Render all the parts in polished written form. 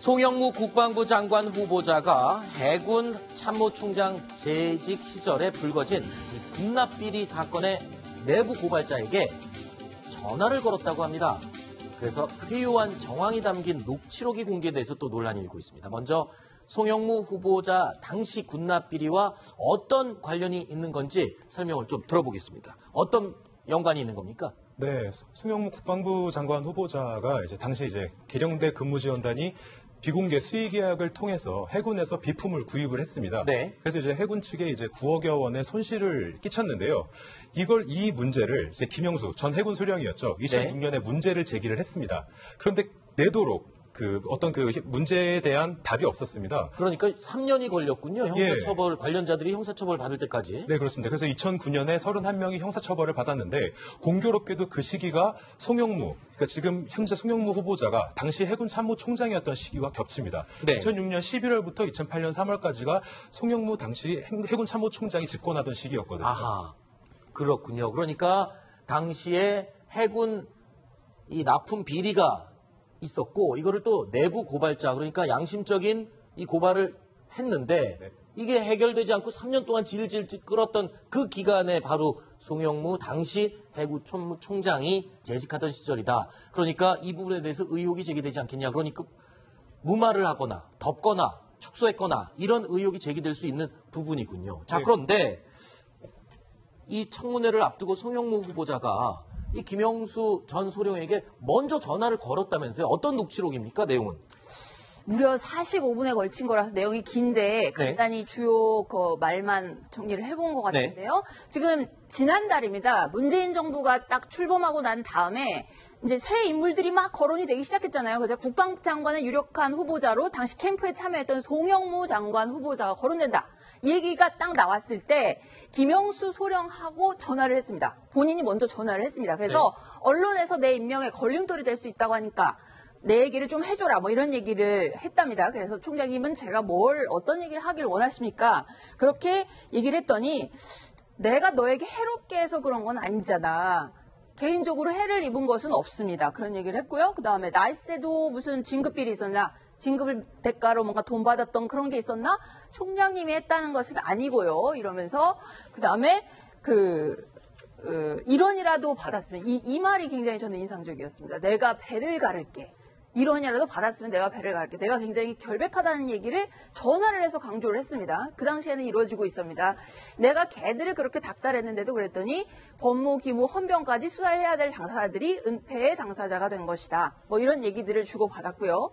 송영무 국방부 장관 후보자가 해군 참모총장 재직 시절에 불거진 이 군납비리 사건의 내부 고발자에게 전화를 걸었다고 합니다. 그래서 회유한 정황이 담긴 녹취록이 공개돼서 또 논란이 일고 있습니다. 먼저 송영무 후보자 당시 군납비리와 어떤 관련이 있는 건지 설명을 좀 들어보겠습니다. 어떤 연관이 있는 겁니까? 네, 송영무 국방부 장관 후보자가 당시 계령대 근무지원단이 비공개 수의계약을 통해서 해군에서 비품을 구입을 했습니다. 네. 그래서 해군 측에 9억여 원의 손실을 끼쳤는데요. 이 문제를 김영수 전 해군 소령이었죠. 2006년에 문제를 제기를 했습니다. 그런데 내도록 어떤 문제에 대한 답이 없었습니다. 그러니까 3년이 걸렸군요. 형사처벌, 관련자들이 형사처벌 받을 때까지. 네, 그렇습니다. 그래서 2009년에 31명이 형사처벌을 받았는데 공교롭게도 그 시기가 그러니까 지금 현재 송영무 후보자가 당시 해군 참모총장이었던 시기와 겹칩니다. 네. 2006년 11월부터 2008년 3월까지가 송영무 당시 해군 참모총장이 집권하던 시기였거든요. 아하, 그렇군요. 그러니까 당시에 해군 이 납품 비리가 있었고 이거를 또 내부 고발자 그러니까 양심적인 이 고발을 했는데 네. 이게 해결되지 않고 3년 동안 질질 끌었던 그 기간에 바로 송영무 당시 해군 참모총장이 재직하던 시절이다. 그러니까 이 부분에 대해서 의혹이 제기되지 않겠냐. 그러니까 무마를 하거나 덮거나 축소했거나 이런 의혹이 제기될 수 있는 부분이군요. 자, 그런데 이 청문회를 앞두고 송영무 후보자가 이 김영수 전 소령에게 먼저 전화를 걸었다면서요. 어떤 녹취록입니까? 내용은? 무려 45분에 걸친 거라서 내용이 긴데 간단히 주요 말만 정리를 해본 것 같은데요. 지금 지난달입니다. 문재인 정부가 딱 출범하고 난 다음에 이제 새 인물들이 막 거론이 되기 시작했잖아요. 그래서 국방장관의 유력한 후보자로 당시 캠프에 참여했던 송영무 장관 후보자가 거론된다. 이 얘기가 딱 나왔을 때 김영수 소령하고 전화를 했습니다. 본인이 먼저 전화를 했습니다. 그래서 언론에서 내 임명에 걸림돌이 될 수 있다고 하니까 내 얘기를 좀 해줘라 뭐 이런 얘기를 했답니다. 그래서 총장님은 제가 어떤 얘기를 하길 원하십니까? 그렇게 얘기를 했더니 내가 너에게 해롭게 해서 그런 건 아니잖아. 개인적으로 해를 입은 것은 없습니다. 그런 얘기를 했고요. 그다음에 나 있을 때도 무슨 진급비리 있었나? 진급을 대가로 뭔가 돈 받았던 그런 게 있었나? 총장님이 했다는 것은 아니고요. 이러면서 그다음에 일원이라도 받았으면 이 말이 굉장히 저는 인상적이었습니다. 내가 배를 가를게. 1원이라도 받았으면 내가 배를 갈게. 내가 굉장히 결백하다는 얘기를 전화를 해서 강조를 했습니다. 그 당시에는 이루어지고 있습니다. 내가 걔들을 그렇게 닥달했는데도 그랬더니 법무, 기무, 헌병까지 수사를 해야 될 당사자들이 은폐의 당사자가 된 것이다. 뭐 이런 얘기들을 주고받았고요.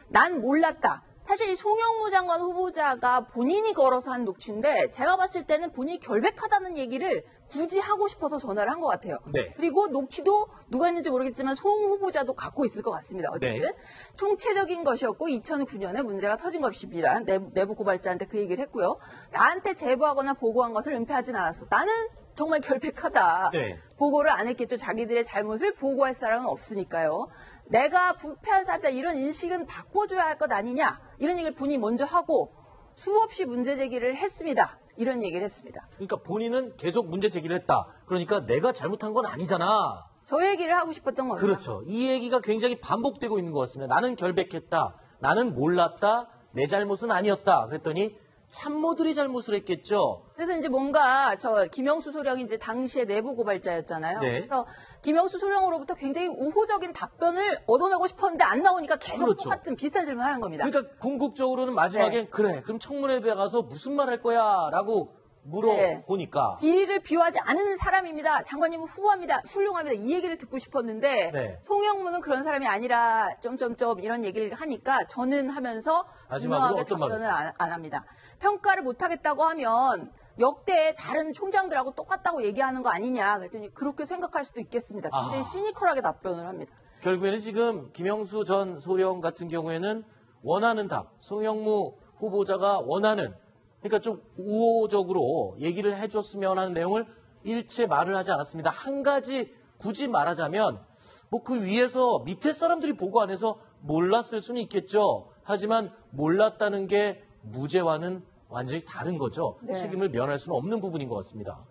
난 몰랐다. 사실 이 송영무 장관 후보자가 본인이 걸어서 한 녹취인데 제가 봤을 때는 본인이 결백하다는 얘기를 굳이 하고 싶어서 전화를 한 것 같아요. 네. 그리고 녹취도 누가 했는지 모르겠지만 송 후보자도 갖고 있을 것 같습니다. 어쨌든 총체적인 것이었고 2009년에 문제가 터진 것입니다. 내부 고발자한테 그 얘기를 했고요. 나한테 제보하거나 보고한 것을 은폐하진 않았어. 나는 정말 결백하다. 보고를 안 했겠죠. 자기들의 잘못을 보고할 사람은 없으니까요. 내가 부패한 사람이다 이런 인식은 바꿔줘야 할 것 아니냐 이런 얘기를 본인이 먼저 하고 수없이 문제 제기를 했습니다. 이런 얘기를 했습니다. 그러니까 본인은 계속 문제 제기를 했다. 그러니까 내가 잘못한 건 아니잖아. 저 얘기를 하고 싶었던 겁니다. 그렇죠. 이 얘기가 굉장히 반복되고 있는 것 같습니다. 나는 결백했다. 나는 몰랐다. 내 잘못은 아니었다. 그랬더니 참모들이 잘못을 했겠죠. 그래서 이제 뭔가 김영수 소령이 이제 당시에 내부 고발자였잖아요. 그래서 김영수 소령으로부터 굉장히 우호적인 답변을 얻어내고 싶었는데 안 나오니까 계속 똑같은 비슷한 질문을 하는 겁니다. 그러니까 궁극적으로는 마지막에 그래 그럼 청문회에 가서 무슨 말 할 거야 라고 물어보니까 비리를 비호하지 않은 사람입니다. 장관님은 후보합니다. 훌륭합니다. 이 얘기를 듣고 싶었는데 송영무는 그런 사람이 아니라 점점점 이런 얘기를 하니까 저는 하면서 마지막으로 어떤 답변을 안 합니다. 평가를 못하겠다고 하면 역대 다른 총장들하고 똑같다고 얘기하는 거 아니냐 그랬더니 그렇게 생각할 수도 있겠습니다. 굉장히 시니컬하게 답변을 합니다. 결국에는 지금 김영수 전 소령 같은 경우에는 원하는 답, 송영무 후보자가 원하는 그러니까 좀 우호적으로 얘기를 해줬으면 하는 내용을 일체 말을 하지 않았습니다. 한 가지 굳이 말하자면 뭐 그 위에서 밑에 사람들이 보고 안 해서 몰랐을 수는 있겠죠. 하지만 몰랐다는 게 무죄와는 완전히 다른 거죠. 책임을 면할 수는 없는 부분인 것 같습니다.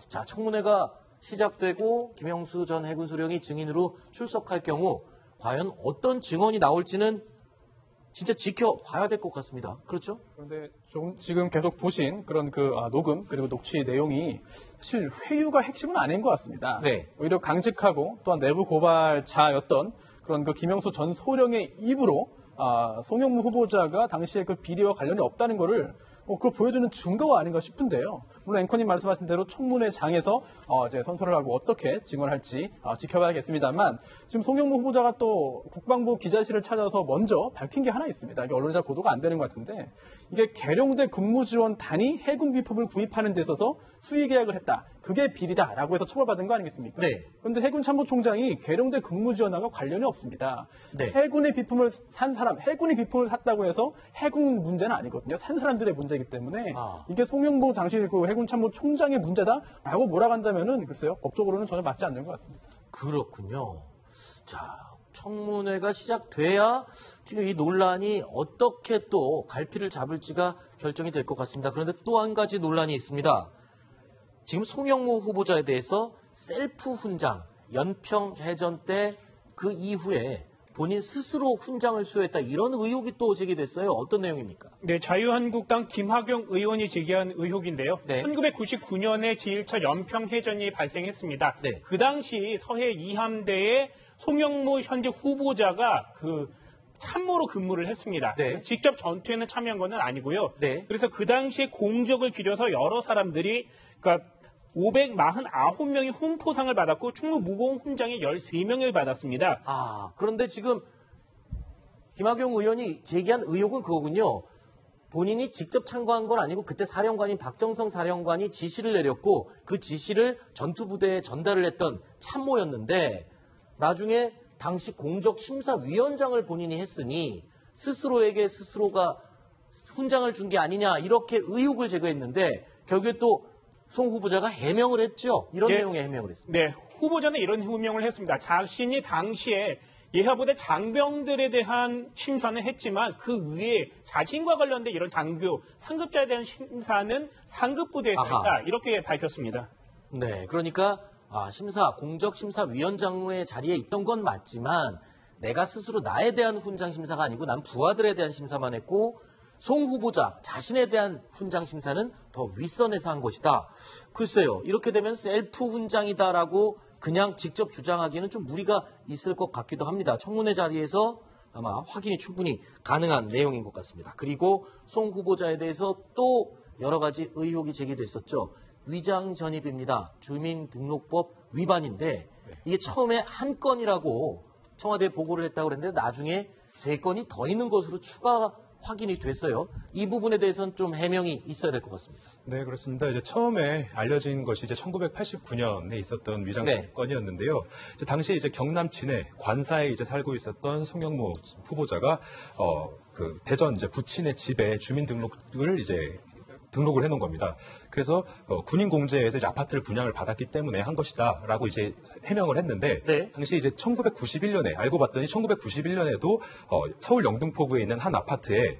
자, 청문회가 시작되고 김영수 전 해군 소령이 증인으로 출석할 경우 과연 어떤 증언이 나올지는 진짜 지켜봐야 될 것 같습니다. 그렇죠? 그런데 지금 계속 보신 그런 녹음 그리고 녹취 내용이 사실 회유가 핵심은 아닌 것 같습니다. 네. 오히려 강직하고 또한 내부 고발자였던 그런 김영수 전 소령의 입으로 송영무 후보자가 당시에 그 비리와 관련이 없다는 거를 그걸 보여주는 증거가 아닌가 싶은데요. 물론 앵커님 말씀하신 대로 청문회 장에서 이제 선서를 하고 어떻게 증언할지 지켜봐야겠습니다만 지금 송영무 후보자가 또 국방부 기자실을 찾아서 먼저 밝힌 게 하나 있습니다. 이게 언론에 잘 보도가 안 되는 것 같은데 이게 계룡대 근무지원단이 해군 비품을 구입하는 데 있어서 수의 계약을 했다. 그게 비리다라고 해서 처벌받은 거 아니겠습니까? 네. 그런데 해군참모총장이 계룡대 근무지원단과 관련이 없습니다. 네. 해군의 비품을 산 사람, 해군이 비품을 샀다고 해서 해군 문제는 아니거든요. 산 사람들의 문제이기 때문에 이게 송영무 당시 그 해군참모총장의 문제다라고 몰아간다면은 글쎄요, 법적으로는 전혀 맞지 않는 것 같습니다. 그렇군요. 자, 청문회가 시작돼야 지금 이 논란이 어떻게 또 갈피를 잡을지가 결정이 될 것 같습니다. 그런데 또 한 가지 논란이 있습니다. 지금 송영무 후보자에 대해서 셀프 훈장, 연평해전 때 그 이후에 본인 스스로 훈장을 수여했다 이런 의혹이 또 제기됐어요. 어떤 내용입니까? 네, 자유한국당 김학용 의원이 제기한 의혹인데요. 네. 1999년에 제1차 연평해전이 발생했습니다. 네. 그 당시 서해 2함대의 송영무 현재 후보자가 참모로 근무를 했습니다. 네. 직접 전투에는 참여한 건 아니고요. 네. 그래서 그 당시에 공적을 기려서 여러 사람들이 그러니까 549명이 훈포상을 받았고 충무무공 훈장에 13명을 받았습니다. 그런데 지금 김학용 의원이 제기한 의혹은 그거군요. 본인이 직접 참가한 건 아니고 그때 사령관인 박정성 사령관이 지시를 내렸고 그 지시를 전투부대에 전달을 했던 참모였는데 나중에 당시 공적심사위원장을 본인이 했으니 스스로에게 스스로가 훈장을 준 게 아니냐 이렇게 의혹을 제기했는데 결국에 또 송 후보자가 해명을 했죠. 이런 네. 내용의 해명을 했습니다. 네, 후보자는 이런 해명을 했습니다. 자신이 당시에 예하부대 장병들에 대한 심사는 했지만 그 위에 자신과 관련된 이런 장교, 상급자에 대한 심사는 상급부대에서 했다. 이렇게 밝혔습니다. 네, 그러니까 공적심사위원장의 자리에 있던 건 맞지만 내가 스스로 나에 대한 훈장 심사가 아니고 난 부하들에 대한 심사만 했고 송 후보자 자신에 대한 훈장 심사는 더 윗선에서 한 것이다. 글쎄요, 이렇게 되면 셀프 훈장이다라고 그냥 직접 주장하기에는 좀 무리가 있을 것 같기도 합니다. 청문회 자리에서 아마 확인이 충분히 가능한 내용인 것 같습니다. 그리고 송 후보자에 대해서 또 여러 가지 의혹이 제기됐었죠. 위장 전입입니다. 주민등록법 위반인데 이게 처음에 한 건이라고 청와대에 보고를 했다고 그랬는데 나중에 3건이 더 있는 것으로 추가 확인이 됐어요. 이 부분에 대해서는 좀 해명이 있어야 될 것 같습니다. 네, 그렇습니다. 이제 처음에 알려진 것이 이제 1989년에 있었던 위장 건이었는데요. 이제 당시에 이제 경남 진해 관사에 이제 살고 있었던 송영무 후보자가 대전 이제 부친의 집에 주민등록을 이제 등록을 해놓은 겁니다. 그래서 군인 공제에서 이제 아파트를 분양을 받았기 때문에 한 것이다라고 이제 해명을 했는데 당시 이제 1991년에 알고 봤더니 1991년에도 서울 영등포구에 있는 한 아파트에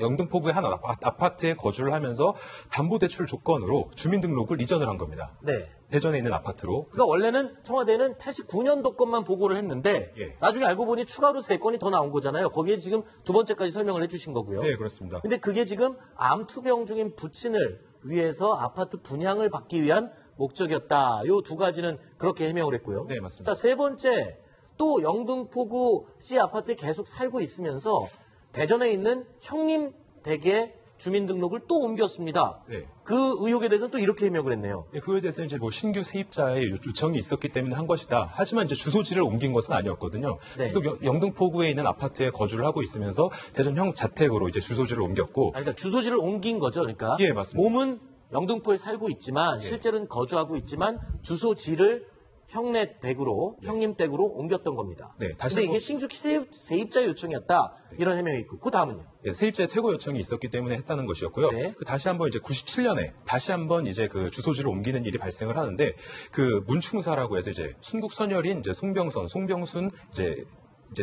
영등포구의 한 아파트에 거주를 하면서 담보대출 조건으로 주민등록을 이전을 한 겁니다. 네. 대전에 있는 아파트로. 그러니까 원래는 청와대는 89년도 것만 보고를 했는데 나중에 알고 보니 추가로 3건이 더 나온 거잖아요. 거기에 지금 두 번째까지 설명을 해주신 거고요. 네, 그렇습니다. 근데 그게 지금 암투병 중인 부친을 위해서 아파트 분양을 받기 위한 목적이었다. 요 두 가지는 그렇게 해명을 했고요. 네, 맞습니다. 자, 3번째 또 영등포구 C 아파트에 계속 살고 있으면서 대전에 있는 형님 댁에 주민등록을 또 옮겼습니다. 네. 그 의혹에 대해서는 또 이렇게 해명을 했네요. 네, 그거에 대해서 이제 신규 세입자의 요청이 있었기 때문에 한 것이다. 하지만 이제 주소지를 옮긴 것은 아니었거든요. 네. 그래서 영등포구에 있는 아파트에 거주를 하고 있으면서 대전 형 자택으로 이제 주소지를 옮겼고. 그러니까 주소지를 옮긴 거죠. 그러니까 예, 맞습니다. 몸은 영등포에 살고 있지만 실제로는 거주하고 있지만 주소지를 형네 댁으로, 형님 댁으로 옮겼던 겁니다. 네, 다시 근데 이게 신규 세입자 요청이었다. 이런 해명이 있고. 그 다음은요? 네, 세입자의 퇴거 요청이 있었기 때문에 했다는 것이었고요. 네. 다시 한번 이제 97년에 다시 한번 이제 그 주소지를 옮기는 일이 발생을 하는데 그 문충사라고 해서 이제 순국선열인 이제 송병순 이제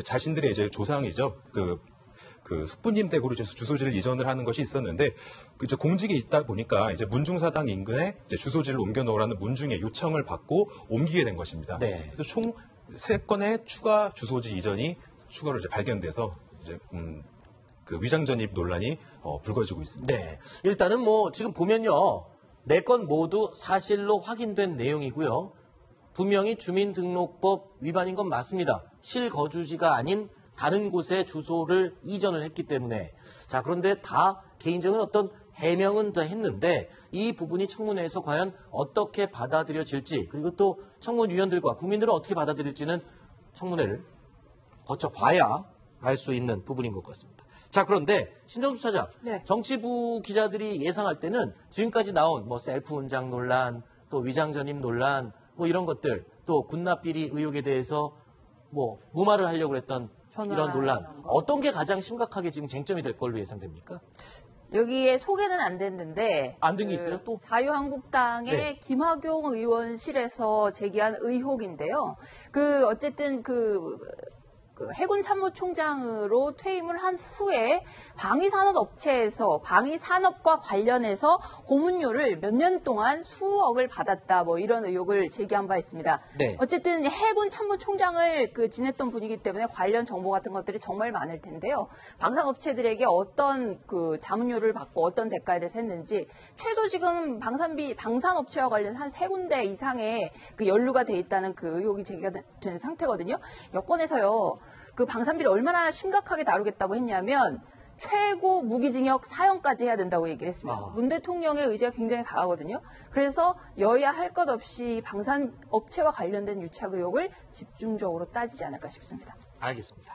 자신들의 이제 조상이죠. 그 숙부님 댁으로 이제 주소지를 이전을 하는 것이 있었는데 이제 공직에 있다 보니까 이제 문중사당 인근에 이제 주소지를 옮겨 놓으라는 문중의 요청을 받고 옮기게 된 것입니다. 네. 그래서 총 3건의 추가 주소지 이전이 추가로 이제 발견돼서 이제 그 위장 전입 논란이 불거지고 있습니다. 네. 일단은 뭐 지금 보면요. 4건 모두 사실로 확인된 내용이고요. 분명히 주민등록법 위반인 건 맞습니다. 실거주지가 아닌 다른 곳에 주소를 이전을 했기 때문에. 자, 그런데 다 개인적인 어떤 해명은 더 했는데 이 부분이 청문회에서 과연 어떻게 받아들여질지 그리고 또 청문위원들과 국민들은 어떻게 받아들일지는 청문회를 거쳐봐야 알 수 있는 부분인 것 같습니다. 자, 그런데 신정수 차장, 네. 정치부 기자들이 예상할 때는 지금까지 나온 뭐 셀프 훈장 논란, 또 위장 전입 논란, 뭐 이런 것들, 또 군납비리 의혹에 대해서 뭐 무마를 하려고 했던 이런 논란, 어떤 게 가장 심각하게 지금 쟁점이 될 걸로 예상됩니까? 여기에 소개는 안 됐는데 안 된 게 있어요, 또? 자유한국당의 네. 김학용 의원실에서 제기한 의혹인데요. 어쨌든 해군 참모총장으로 퇴임을 한 후에 방위산업업체에서 방위산업과 관련해서 고문료를 몇 년 동안 수억을 받았다, 뭐 이런 의혹을 제기한 바 있습니다. 네. 어쨌든 해군 참모총장을 지냈던 분이기 때문에 관련 정보 같은 것들이 정말 많을 텐데요. 방산업체들에게 어떤 자문료를 받고 어떤 대가에 대해서 했는지, 최소 지금 방산업체와 관련 한 3군데 이상의 연루가 돼 있다는 의혹이 제기가 된 상태거든요. 여권에서요, 방산비를 얼마나 심각하게 다루겠다고 했냐면 최고 무기징역 4년까지 해야 된다고 얘기를 했습니다. 문 대통령의 의지가 굉장히 강하거든요. 그래서 여야 할 것 없이 방산업체와 관련된 유착 의혹을 집중적으로 따지지 않을까 싶습니다. 알겠습니다.